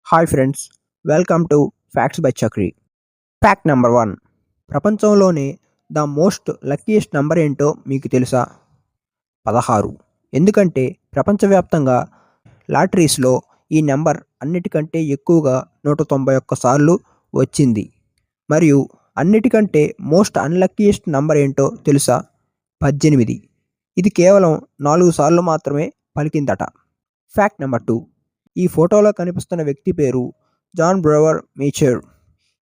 Hi friends, welcome to facts by Chakri. Fact number 1. ప్రపంచంలోనే the most luckiest number ఏంటో మీకు తెలుసా? 16. ఎందుకంటే ప్రపంచవ్యాప్తంగా లాటరీస్లో ఈ నెంబర్ అన్నిటికంటే ఎక్కువగా 191 సార్లు వచ్చింది. మరియు అన్నిటికంటే మోస్ట్ అన్లక్కీయెస్ట్ నంబర్ ఏంటో తెలుసా? 18. ఇది కేవలం 4 సార్లు మాత్రమే పలికిందట. Fact number 2. ఈ ఫోటోలో కనిపిస్తున్న వ్యక్తి పేరు జాన్ బ్రవర్ మీచర్.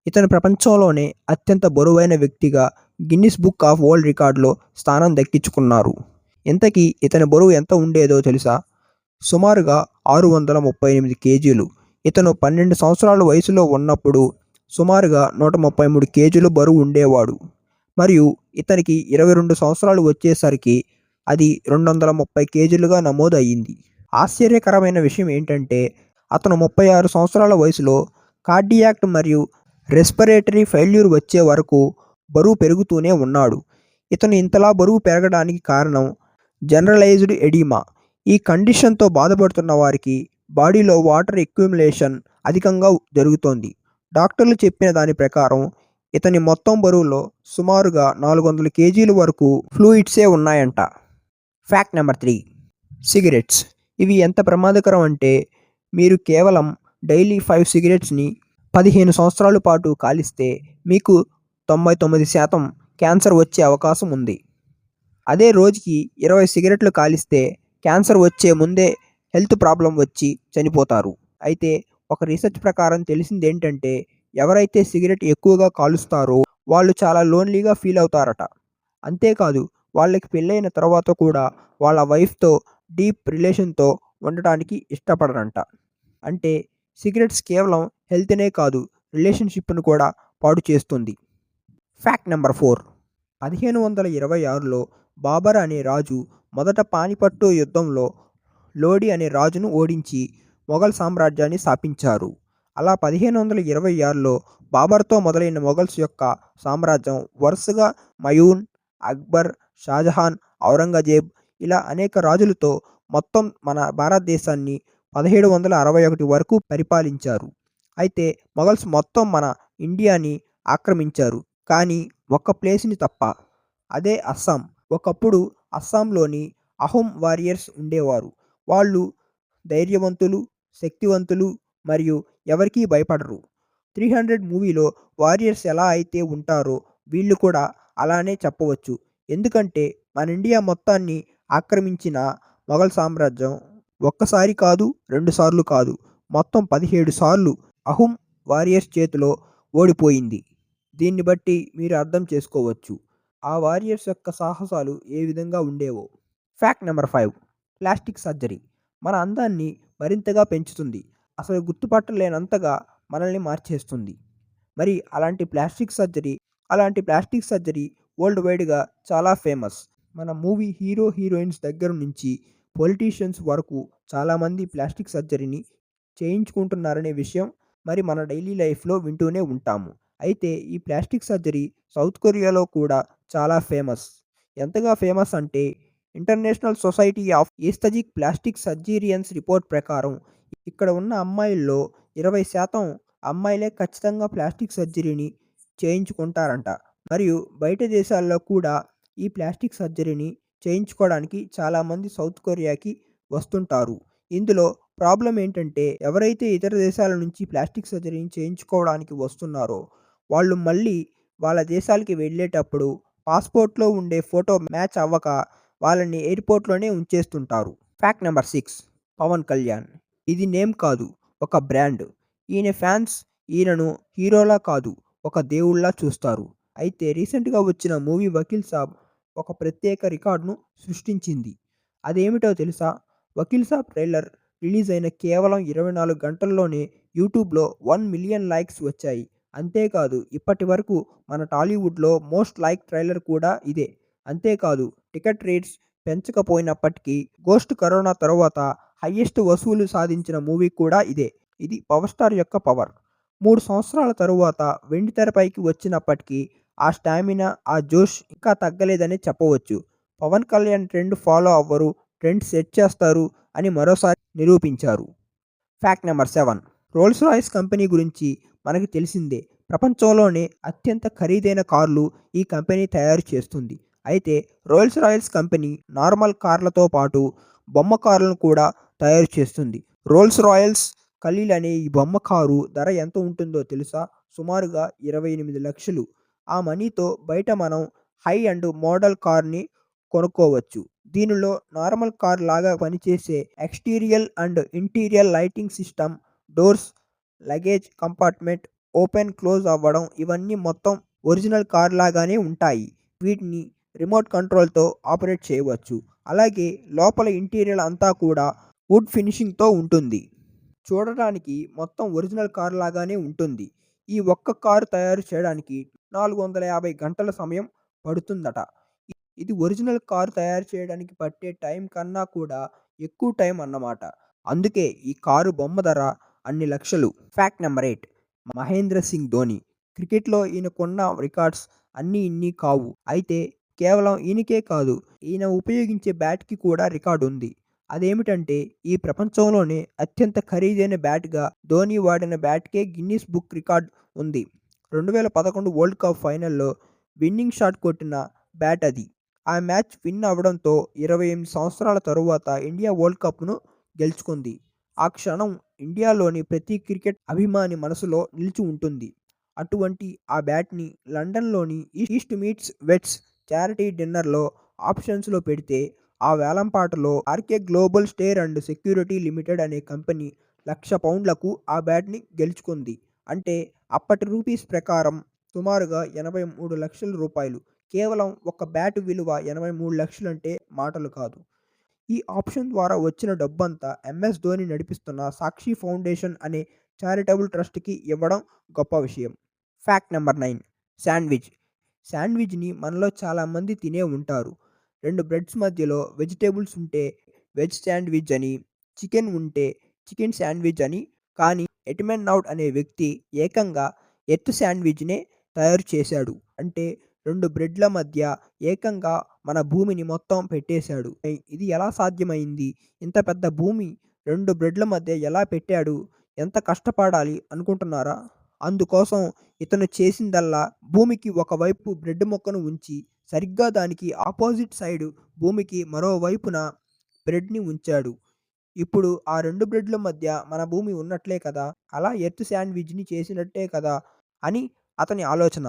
ఇతను ప్రపంచంలోనే అత్యంత బరువైన వ్యక్తిగా గిన్నిస్ బుక్ ఆఫ్ వరల్డ్ రికార్డులో స్థానం దక్కించుకున్నారు. ఇంతకీ ఇతని బరువు ఎంత ఉండేదో తెలుసా? సుమారుగా 638 కేజీలు. ఇతను 12 సంవత్సరాల వయసులో ఉన్నప్పుడు సుమారుగా 133 కేజీలు బరువు ఉండేవాడు. మరియు ఇతనికి 22 సంవత్సరాలు వచ్చేసరికి అది 230 కేజీలుగా నమోదు అయ్యింది. ఆశ్చర్యకరమైన విషయం ఏంటంటే అతను 36 సంవత్సరాల వయసులో కార్డియాక్ మరియు రెస్పిరేటరీ ఫెయిల్యూర్ వచ్చే వరకు బరువు పెరుగుతూనే ఉన్నాడు. ఇతను ఇంతలా బరువు పెరగడానికి కారణం జనరలైజ్డ్ ఎడిమా. ఈ కండిషన్తో బాధపడుతున్న వారికి బాడీలో వాటర్ అక్యుములేషన్ అధికంగా జరుగుతోంది. డాక్టర్లు చెప్పిన దాని ప్రకారం ఇతని మొత్తం బరువులో సుమారుగా 400 కేజీల వరకు ఫ్లూయిడ్సే ఉన్నాయంట. Fact number 3. సిగరెట్స్. ఇవి ఎంత ప్రమాదకరం అంటే మీరు కేవలం డైలీ 5 సిగరెట్స్ని 15 సంవత్సరాల పాటు కాలిస్తే మీకు 99% క్యాన్సర్ వచ్చే అవకాశం ఉంది. అదే రోజుకి 20 సిగరెట్లు కాలిస్తే క్యాన్సర్ వచ్చే ముందే హెల్త్ ప్రాబ్లం వచ్చి చనిపోతారు. అయితే ఒక రీసెర్చ్ ప్రకారం తెలిసింది ఏంటంటే ఎవరైతే సిగరెట్ ఎక్కువగా కాలుస్తారో వాళ్ళు చాలా లోన్లీగా ఫీల్ అవుతారట. అంతేకాదు వాళ్ళకి పెళ్ళైన తర్వాత కూడా వాళ్ళ వైఫ్తో డీప్ రిలేషన్తో ఉండటానికి ఇష్టపడరంట. అంటే సిగరెట్స్ కేవలం హెల్త్నే కాదు రిలేషన్షిప్ను కూడా పాడు చేస్తుంది. Fact number 4. 1526లో బాబర్ అనే రాజు మొదట పానిపట్టు యుద్ధంలో లోడి అనే రాజును ఓడించి మొఘల్ సామ్రాజ్యాన్ని స్థాపించారు. అలా 1526లో బాబర్తో మొదలైన మొఘల్స్ యొక్క సామ్రాజ్యం వరుసగా మయూన్, అక్బర్, షాజహాన్, ఔరంగజేబ్ ఇలా అనేక రాజులతో మొత్తం మన భారతదేశాన్ని 1761 వరకు పరిపాలించారు. అయితే మొఘల్స్ మొత్తం మన ఇండియాని ఆక్రమించారు, కానీ ఒక్క ప్లేస్ని తప్ప. అదే అస్సాం. ఒకప్పుడు అస్సాంలోని అహోం వారియర్స్ ఉండేవారు. వాళ్ళు ధైర్యవంతులు, శక్తివంతులు మరియు ఎవరికీ భయపడరు. 300 మూవీలో వారియర్స్ ఎలా అయితే ఉంటారో వీళ్ళు కూడా అలానే చెప్పవచ్చు. ఎందుకంటే మన ఇండియా మొత్తాన్ని ఆక్రమించిన మొఘల్ సామ్రాజ్యం ఒక్కసారి కాదు, 2 సార్లు కాదు, మొత్తం 17 సార్లు అహోం వారియర్స్ చేతిలో ఓడిపోయింది. దీన్ని బట్టి మీరు అర్థం చేసుకోవచ్చు ఆ వారియర్స్ యొక్క సాహసాలు ఏ విధంగా ఉండేవో. Fact number 5. ప్లాస్టిక్ సర్జరీ మన అందాన్ని మరింతగా పెంచుతుంది. అసలు గుర్తుపట్టలేనంతగా మనల్ని మార్చేస్తుంది. మరి అలాంటి ప్లాస్టిక్ సర్జరీ వరల్డ్ వైడ్గా చాలా ఫేమస్. మన మూవీ హీరో హీరోయిన్స్ దగ్గర నుంచి పొలిటీషియన్స్ వరకు చాలామంది ప్లాస్టిక్ సర్జరీని చేయించుకుంటున్నారనే విషయం మరి మన డైలీ లైఫ్లో వింటూనే ఉంటాము. అయితే ఈ ప్లాస్టిక్ సర్జరీ సౌత్ కొరియాలో కూడా చాలా ఫేమస్. ఎంతగా ఫేమస్ అంటే International Society of Aesthetic Plastic Surgeons report ప్రకారం ఇక్కడ ఉన్న అమ్మాయిల్లో 20% అమ్మాయిలే ఖచ్చితంగా ప్లాస్టిక్ సర్జరీని చేయించుకుంటారంట. మరియు బయట దేశాల్లో కూడా ఈ ప్లాస్టిక్ సర్జరీని చేయించుకోవడానికి చాలామంది సౌత్ కొరియాకి వస్తుంటారు. ఇందులో ప్రాబ్లం ఏంటంటే ఎవరైతే ఇతర దేశాల నుంచి ప్లాస్టిక్ సర్జరీని చేయించుకోవడానికి వస్తున్నారో వాళ్ళు మళ్ళీ వాళ్ళ దేశాలకి వెళ్ళేటప్పుడు పాస్పోర్ట్లో ఉండే ఫోటో మ్యాచ్ అవ్వక వాళ్ళని ఎయిర్పోర్ట్లోనే ఉంచేస్తుంటారు. Fact number 6. పవన్ కళ్యాణ్. ఇది నేమ్ కాదు, ఒక బ్రాండ్. ఈయన ఫ్యాన్స్ ఈయనను హీరోలా కాదు, ఒక దేవుళ్లా చూస్తారు. అయితే రీసెంట్గా వచ్చిన మూవీ వకీల్ సాబ్ ఒక ప్రత్యేక రికార్డును సృష్టించింది. అదేమిటో తెలుసా? వకీల్ సాబ్ ట్రైలర్ రిలీజ్ అయిన కేవలం 24 గంటల్లోనే యూట్యూబ్లో 1 మిలియన్ లైక్స్ వచ్చాయి. అంతేకాదు ఇప్పటి వరకు మన టాలీవుడ్లో మోస్ట్ లైక్ ట్రైలర్ కూడా ఇదే. అంతేకాదు టికెట్ రేట్స్ పెంచకపోయినప్పటికీ గోస్ట్ కరోనా తర్వాత హయ్యెస్ట్ వసూలు సాధించిన మూవీ కూడా ఇదే. ఇది పవర్ స్టార్ యొక్క పవర్. 3 సంవత్సరాల తరువాత వెండి తెరపైకి వచ్చినప్పటికీ ఆ స్టామినా, ఆ జోష్ ఇంకా తగ్గలేదనే చెప్పవచ్చు. పవన్ కళ్యాణ్ ట్రెండ్ ఫాలో అవ్వరు, ట్రెండ్ సెట్ చేస్తారు అని మరోసారి నిరూపించారు. Fact number 7. Rolls Royce company గురించి మనకు తెలిసిందే. ప్రపంచంలోనే అత్యంత ఖరీదైన కార్లు ఈ కంపెనీ తయారు చేస్తుంది. అయితే రోల్స్ రాయ్స్ కంపెనీ నార్మల్ కార్లతో పాటు బొమ్మ కార్లను కూడా తయారు చేస్తుంది. రోల్స్ రాయ్స్ ఖలీల్ అనే ఈ బొమ్మ కారు ధర ఎంత ఉంటుందో తెలుసా? సుమారుగా 28 లక్షలు. ఆ మనీతో బయట మనం హై అండ్ మోడల్ కార్ని కొనుక్కోవచ్చు. దీనిలో నార్మల్ కార్ లాగా పనిచేసే exterior and interior lighting system, doors, luggage compartment open close అవ్వడం ఇవన్నీ మొత్తం ఒరిజినల్ కార్ లాగానే ఉంటాయి. వీటిని రిమోట్ కంట్రోల్తో ఆపరేట్ చేయవచ్చు. అలాగే లోపల ఇంటీరియర్ అంతా కూడా వుడ్ ఫినిషింగ్తో ఉంటుంది. చూడడానికి మొత్తం ఒరిజినల్ కార్ లాగానే ఉంటుంది. ఈ ఒక్క కారు తయారు చేయడానికి 450 గంటల సమయం పడుతుందట. ఇది ఒరిజినల్ కారు తయారు చేయడానికి పట్టే టైం కన్నా కూడా ఎక్కువ టైం అన్నమాట. అందుకే ఈ కారు బొమ్మ ధర అన్ని లక్షలు. Fact number 8. మహేంద్ర సింగ్ ధోని. క్రికెట్లో ఈయనకున్న రికార్డ్స్ అన్నీ ఇన్ని కావు. అయితే కేవలం ఈయనకే కాదు, ఈయన ఉపయోగించే బ్యాట్కి కూడా రికార్డు ఉంది. అదేమిటంటే ఈ ప్రపంచంలోనే అత్యంత ఖరీదైన బ్యాట్గా ధోని వాడిన బ్యాట్కే గిన్నిస్ బుక్ రికార్డ్ ఉంది. 2011 వరల్డ్ కప్ ఫైనల్లో విన్నింగ్ షాట్ కొట్టిన బ్యాట్ అది. ఆ మ్యాచ్ విన్ అవ్వడంతో 28 సంవత్సరాల తరువాత ఇండియా వరల్డ్ కప్ను గెలుచుకుంది. ఆ క్షణం ఇండియాలోని ప్రతి క్రికెట్ అభిమాని మనసులో నిలిచి ఉంటుంది. అటువంటి ఆ బ్యాట్ని లండన్లోని ఈస్ట్ మీట్స్ వెట్స్ చారిటీ డిన్నర్లో ఆప్షన్స్లో పెడితే ఆ వేలంపాటలో RK global stair and security limited అనే కంపెనీ £1,00,000కు ఆ బ్యాట్ని గెలుచుకుంది. అంటే అప్పటి రూపీస్ ప్రకారం సుమారుగా 83 లక్షల రూపాయలు. కేవలం ఒక బ్యాట్ విలువ 83 లక్షలు అంటే మాటలు కాదు. ఈ ఆప్షన్ ద్వారా వచ్చిన డబ్బంతా ఎంఎస్ ధోని నడిపిస్తున్న సాక్షి ఫౌండేషన్ అనే చారిటబుల్ ట్రస్ట్కి ఇవ్వడం గొప్ప విషయం. Fact number 9. శాండ్విచ్. శాండ్విచ్ని మనలో చాలామంది తినే ఉంటారు. 2 బ్రెడ్స్ మధ్యలో వెజిటేబుల్స్ ఉంటే వెజ్ శాండ్విచ్ అని, చికెన్ ఉంటే చికెన్ శాండ్విచ్ అని. కానీ ఎడ్మండ్ నౌట్ అనే వ్యక్తి ఏకంగా ఎర్త్ శాండ్విచ్నే తయారు చేశాడు. అంటే 2 బ్రెడ్ల మధ్య ఏకంగా మన భూమిని మొత్తం పెట్టేశాడు. ఇది ఎలా సాధ్యమైంది? ఇంత పెద్ద భూమి 2 బ్రెడ్ల మధ్య ఎలా పెట్టాడు? ఎంత కష్టపడాలి అనుకుంటున్నారా? అందుకోసం ఇతను చేసిందల్లా భూమికి ఒకవైపు బ్రెడ్ ముక్కను ఉంచి సరిగ్గా దానికి ఆపోజిట్ సైడ్ భూమికి మరోవైపున బ్రెడ్ని ఉంచాడు. ఇప్పుడు ఆ 2 బ్రెడ్ల మధ్య మన భూమి ఉన్నట్లే కదా, అలా ఎర్త్ శాండ్విచ్ని చేసినట్టే కదా అని అతని ఆలోచన.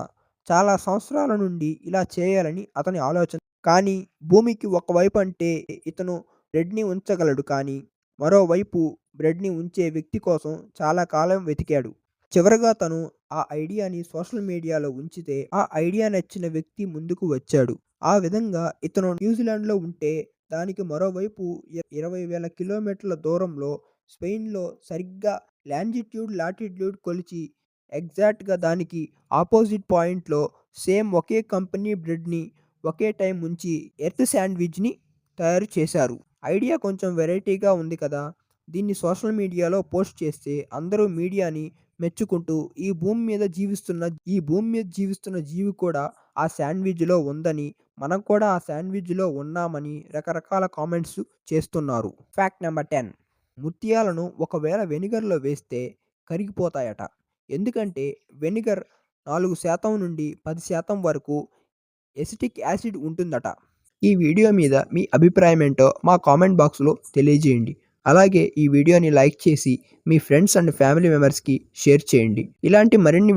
చాలా సంవత్సరాల నుండి ఇలా చేయాలని అతని ఆలోచన. కానీ భూమికి ఒకవైపు అంటే ఇతను బ్రెడ్ని ఉంచగలడు, కానీ మరోవైపు బ్రెడ్ని ఉంచే వ్యక్తి కోసం చాలా కాలం వెతికాడు. చివరగా తను ఆ ఐడియాని సోషల్ మీడియాలో ఉంచితే ఆ ఐడియా నచ్చిన వ్యక్తి ముందుకు వచ్చాడు. ఆ విధంగా ఇతను న్యూజిలాండ్లో ఉంటే దానికి మరోవైపు 20,000 కిలోమీటర్ల దూరంలో స్పెయిన్లో సరిగ్గా లాంజిట్యూడ్ లాటిట్యూడ్ కొలిచి ఎగ్జాక్ట్గా దానికి ఆపోజిట్ పాయింట్లో సేమ్ ఒకే కంపెనీ బ్రెడ్ని ఒకే టైం ఉంచి ఎర్త్ శాండ్విచ్ని తయారు చేశారు. ఐడియా కొంచెం వెరైటీగా ఉంది కదా. దీన్ని సోషల్ మీడియాలో పోస్ట్ చేస్తే అందరూ మీడియాని మెచ్చుకుంటూ ఈ భూమి మీద జీవిస్తున్న జీవి కూడా ఆ శాండ్విచ్లో ఉందని, మనం కూడా ఆ శాండ్విచ్లో ఉన్నామని రకరకాల కామెంట్స్ చేస్తున్నారు. Fact number 10. ముత్యాలను ఒకవేళ వెనిగర్లో వేస్తే కరిగిపోతాయట. ఎందుకంటే వెనిగర్ 4% నుండి 10% వరకు ఎసిటిక్ యాసిడ్ ఉంటుందట. ఈ వీడియో మీద మీ అభిప్రాయం ఏంటో మా కామెంట్ బాక్స్లో తెలియజేయండి. అలాగే ఈ వీడియోని లైక్ చేసి మీ ఫ్రెండ్స్ అండ్ ఫ్యామిలీ మెంబర్స్కి షేర్ చేయండి. ఇలాంటి మరిన్ని